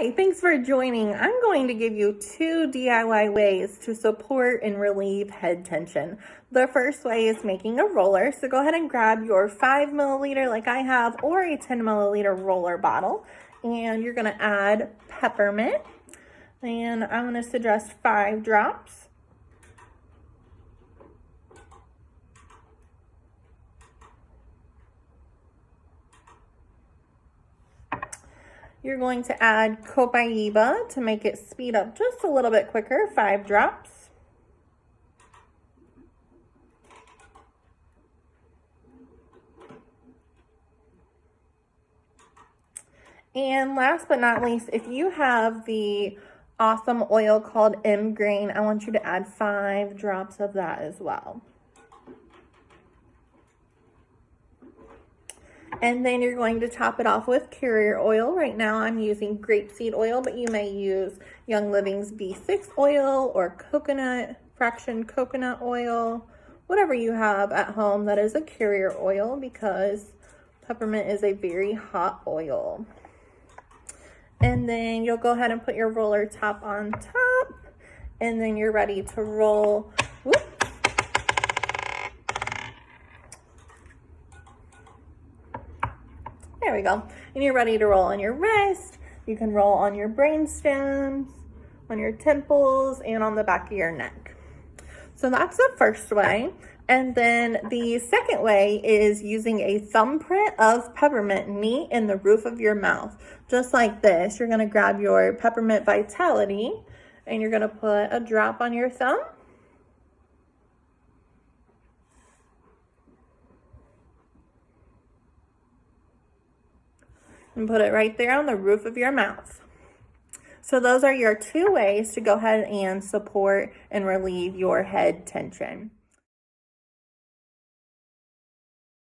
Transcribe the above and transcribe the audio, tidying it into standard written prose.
Hi, thanks for joining. I'm going to give you 2 DIY ways to support and relieve head tension. The first way is making a roller. So go ahead and grab your 5 milliliter like I have or a 10 milliliter roller bottle. And you're going to add peppermint. And I'm going to suggest 5 drops. You're going to add copaiba to make it speed up just a little bit quicker, 5 drops. And last but not least, if you have the awesome oil called M-Grain, I want you to add 5 drops of that as well. And then you're going to top it off with carrier oil. Right now I'm using grapeseed oil, but you may use Young Living's B6 oil or coconut, fraction coconut oil, whatever you have at home that is a carrier oil, because peppermint is a very hot oil. And then you'll go ahead and put your roller top on top, and then you're ready to roll. Whoop. There we go. And you're ready to roll on your wrist. You can roll on your brainsstems, on your temples, and on the back of your neck. So that's the first way. And then the second way is using a thumbprint of peppermint neat in the roof of your mouth. Just like this. You're going to grab your Peppermint Vitality and you're going to put a drop on your thumb. And put it right there on the roof of your mouth. So those are your 2 ways to go ahead and support and relieve your head tension.